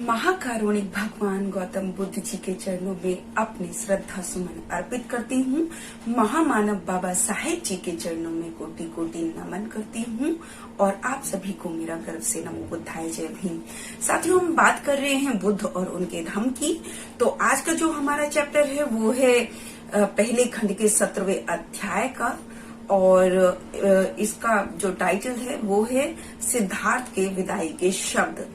महाकारुणिक भगवान गौतम बुद्ध जी के चरणों में अपनी श्रद्धा सुमन अर्पित करती हूँ। महामानव बाबा साहेब जी के चरणों में कोटि कोटि नमन करती हूँ और आप सभी को मेरा गर्व से नमो बुद्धाय जय भीम। साथियों, हम बात कर रहे हैं बुद्ध और उनके धम्म की। तो आज का जो हमारा चैप्टर है वो है पहले खंड के 17वें अध्याय का और इसका जो टाइटल है वो है सिद्धार्थ के विदाई के शब्द।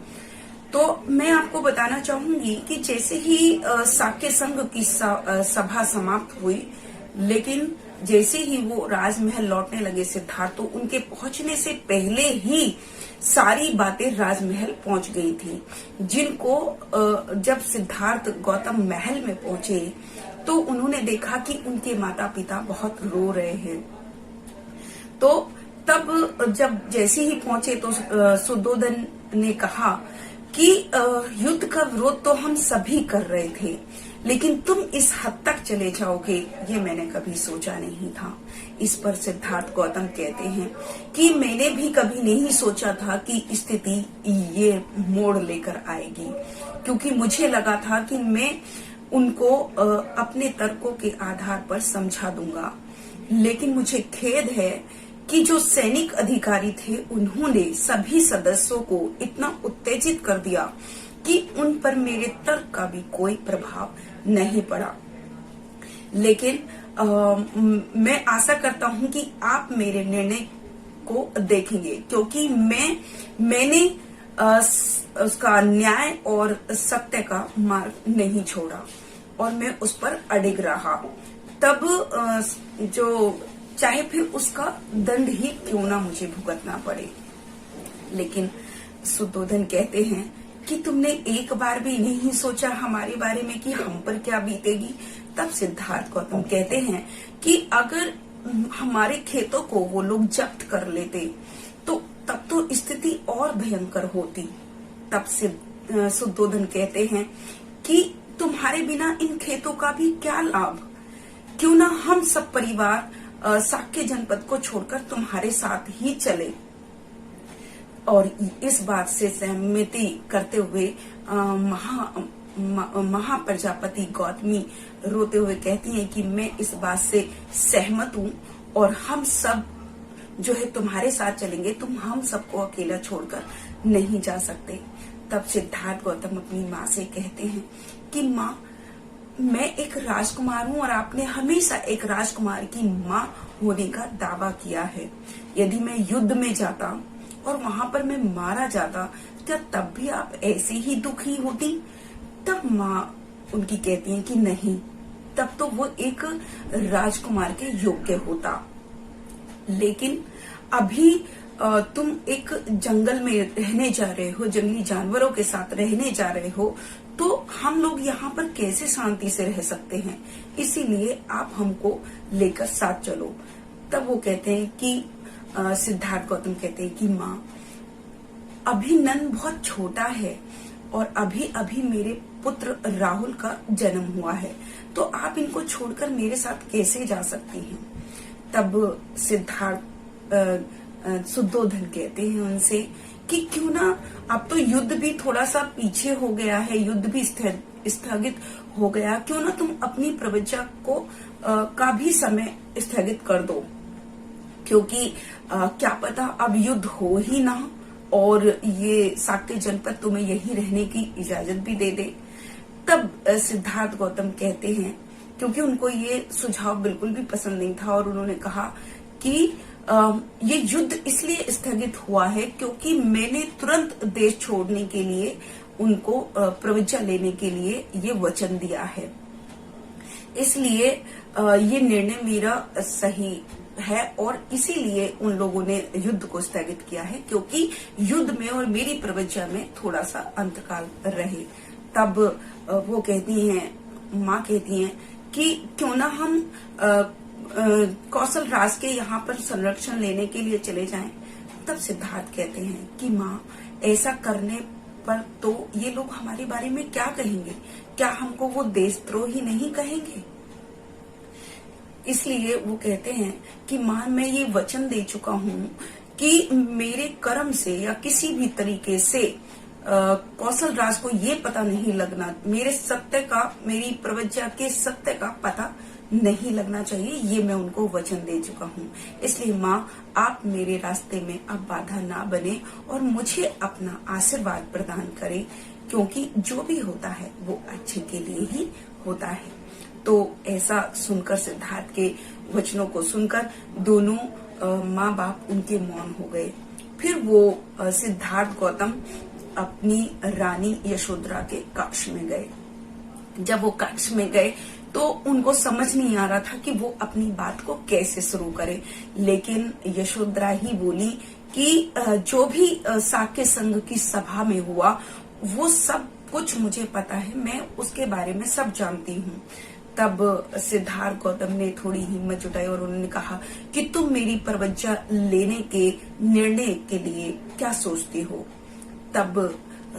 तो मैं आपको बताना चाहूंगी कि जैसे ही साक्य संघ की सभा समाप्त हुई, लेकिन जैसे ही वो राजमहल लौटने लगे सिद्धार्थ, तो उनके पहुंचने से पहले ही सारी बातें राजमहल पहुंच गई थी। जिनको जब सिद्धार्थ गौतम महल में पहुंचे तो उन्होंने देखा कि उनके माता पिता बहुत रो रहे हैं। तो तब जब जैसे ही पहुंचे तो सुद्धोधन ने कहा कि युद्ध का विरोध तो हम सभी कर रहे थे, लेकिन तुम इस हद तक चले जाओगे ये मैंने कभी सोचा नहीं था। इस पर सिद्धार्थ गौतम कहते हैं कि मैंने भी कभी नहीं सोचा था कि स्थिति ये मोड़ लेकर आएगी, क्योंकि मुझे लगा था कि मैं उनको अपने तर्कों के आधार पर समझा दूंगा। लेकिन मुझे खेद है कि जो सैनिक अधिकारी थे उन्होंने सभी सदस्यों को इतना उत्तेजित कर दिया कि उन पर मेरे तर्क का भी कोई प्रभाव नहीं पड़ा। लेकिन मैं आशा करता हूं कि आप मेरे निर्णय को देखेंगे, क्योंकि मैंने उसका न्याय और सत्य का मार्ग नहीं छोड़ा और मैं उस पर अडिग रहा। तब जो चाहे फिर उसका दंड ही क्यों ना मुझे भुगतना पड़े। लेकिन सुद्धोधन कहते हैं कि तुमने एक बार भी नहीं सोचा हमारे बारे में कि हम पर क्या बीतेगी। तब सिद्धार्थ गौतम कहते हैं कि अगर हमारे खेतों को वो लोग जब्त कर लेते तो तब तो स्थिति और भयंकर होती। तब सुद्धोधन कहते हैं कि तुम्हारे बिना इन खेतों का भी क्या लाभ, क्यों ना हम सब परिवार साक्य जनपद को छोड़कर तुम्हारे साथ ही चले। और इस बात से सहमति करते हुए महाप्रजापति गौतमी रोते हुए कहती हैं कि मैं इस बात से सहमत हूँ और हम सब जो है तुम्हारे साथ चलेंगे, तुम हम सबको अकेला छोड़कर नहीं जा सकते। तब सिद्धार्थ गौतम अपनी माँ से कहते हैं कि माँ, मैं एक राजकुमार हूँ और आपने हमेशा एक राजकुमार की माँ होने का दावा किया है। यदि मैं युद्ध में जाता और वहां पर मैं मारा जाता, क्या तब भी आप ऐसी ही दुखी होती? तब माँ उनकी कहती हैं कि नहीं, तब तो वो एक राजकुमार के योग्य होता। लेकिन अभी तुम एक जंगल में रहने जा रहे हो, जंगली जानवरों के साथ रहने जा रहे हो, तो हम लोग यहाँ पर कैसे शांति से रह सकते हैं? इसीलिए आप हमको लेकर साथ चलो। तब वो कहते हैं कि सिद्धार्थ गौतम कहते हैं कि माँ, अभी नंद बहुत छोटा है और अभी अभी मेरे पुत्र राहुल का जन्म हुआ है, तो आप इनको छोड़कर मेरे साथ कैसे जा सकती हैं? तब सिद्धार्थ सुद्धोधन कहते हैं उनसे कि क्यों ना, अब तो युद्ध भी थोड़ा सा पीछे हो गया है, युद्ध भी स्थगित हो गया, क्यों ना तुम अपनी प्रवृत्ति को का भी समय स्थगित कर दो, क्योंकि क्या पता अब युद्ध हो ही ना और ये साक्य जनपद तुम्हें यहीं रहने की इजाजत भी दे दे। तब सिद्धार्थ गौतम कहते हैं, क्योंकि उनको ये सुझाव बिल्कुल भी पसंद नहीं था और उन्होंने कहा कि ये युद्ध इसलिए स्थगित हुआ है क्योंकि मैंने तुरंत देश छोड़ने के लिए उनको प्रविज्ञा लेने के लिए ये वचन दिया है। इसलिए ये निर्णय मेरा सही है और इसीलिए उन लोगों ने युद्ध को स्थगित किया है, क्योंकि युद्ध में और मेरी प्रविज्ञा में थोड़ा सा अंतकाल रहे। तब वो कहती हैं, माँ कहती हैं कि क्यों ना हम कौशल राज के यहाँ पर संरक्षण लेने के लिए चले जाएं। तब सिद्धार्थ कहते हैं कि माँ, ऐसा करने पर तो ये लोग हमारे बारे में क्या कहेंगे? क्या हमको वो देशद्रोही नहीं कहेंगे? इसलिए वो कहते हैं कि माँ, मैं ये वचन दे चुका हूँ कि मेरे कर्म से या किसी भी तरीके से कौशल राज को ये पता नहीं लगना, मेरी प्रवज्ञा के सत्य का पता नहीं लगना चाहिए, ये मैं उनको वचन दे चुका हूँ। इसलिए माँ, आप मेरे रास्ते में अब बाधा ना बने और मुझे अपना आशीर्वाद प्रदान करें, क्योंकि जो भी होता है वो अच्छे के लिए ही होता है। तो ऐसा सुनकर, सिद्धार्थ के वचनों को सुनकर दोनों माँ बाप उनके मौन हो गए। फिर वो सिद्धार्थ गौतम अपनी रानी यशोधरा के कक्ष में गए। जब वो कक्ष में गए तो उनको समझ नहीं आ रहा था कि वो अपनी बात को कैसे शुरू करें, लेकिन यशोधरा ही बोली कि जो भी साक्य संघ की सभा में हुआ वो सब कुछ मुझे पता है, मैं उसके बारे में सब जानती हूँ। तब सिद्धार्थ गौतम ने थोड़ी हिम्मत जुटाई और उन्होंने कहा कि तुम मेरी प्रवज्ञा लेने के निर्णय के लिए क्या सोचती हो। तब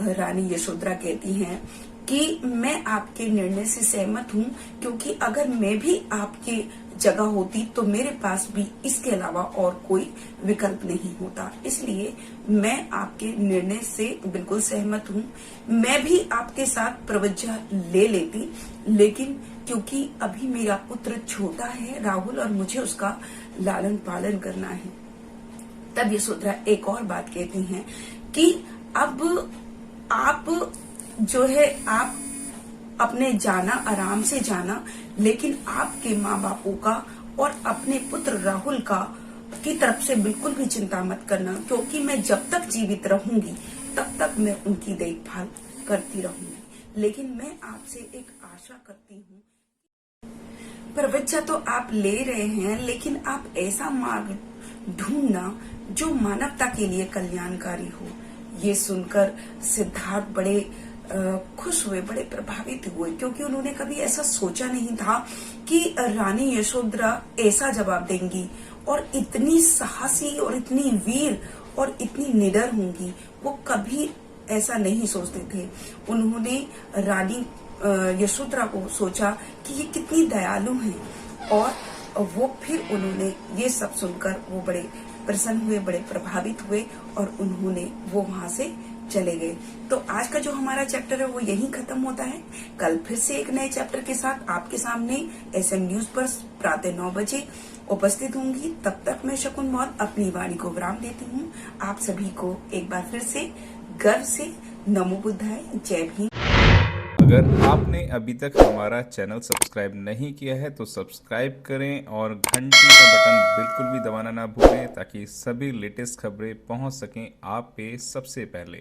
रानी यशोधरा कहती हैं कि मैं आपके निर्णय से सहमत हूँ, क्योंकि अगर मैं भी आपके जगह होती तो मेरे पास भी इसके अलावा और कोई विकल्प नहीं होता। इसलिए मैं आपके निर्णय से बिल्कुल सहमत हूँ। मैं भी आपके साथ प्रवज्ञा ले लेती, लेकिन क्योंकि अभी मेरा पुत्र छोटा है राहुल, और मुझे उसका लालन पालन करना है। तब यशोधरा एक और बात कहती हैं कि अब आप जो है, आप अपने जाना, आराम से जाना, लेकिन आपके माँ बापों का और अपने पुत्र राहुल का की तरफ से बिल्कुल भी चिंता मत करना, क्योंकि मैं जब तक जीवित रहूंगी तब तक मैं उनकी देखभाल करती रहूंगी। लेकिन मैं आपसे एक आशा करती हूँ, प्रवज्ञा तो आप ले रहे हैं, लेकिन आप ऐसा मार्ग ढूंढना जो मानवता के लिए कल्याणकारी हो। ये सुनकर सिद्धार्थ बड़े खुश हुए, बड़े प्रभावित हुए, क्योंकि उन्होंने कभी ऐसा सोचा नहीं था कि रानी यशोधरा ऐसा जवाब देंगी और इतनी साहसी और इतनी वीर और इतनी निडर होंगी। वो कभी ऐसा नहीं सोचते थे। उन्होंने रानी यशोधरा को सोचा कि ये कितनी दयालु हैं, और वो फिर उन्होंने ये सब सुनकर वो बड़े प्रसन्न हुए, बड़े प्रभावित हुए, और उन्होंने वो वहां से चले गए। तो आज का जो हमारा चैप्टर है वो यहीं खत्म होता है। कल फिर से एक नए चैप्टर के साथ आपके सामने SM न्यूज पर प्रातः 9 बजे उपस्थित होंगी। तब तक मैं शकुन मौत अपनी वाणी को विराम देती हूँ। आप सभी को एक बार फिर से गर्व से नमो बुद्धाय, जय भीम। अगर आपने अभी तक हमारा चैनल सब्सक्राइब नहीं किया है तो सब्सक्राइब करें और घंटी का बटन बिल्कुल भी दबाना ना भूलें, ताकि सभी लेटेस्ट खबरें पहुंच सकें आप पे सबसे पहले।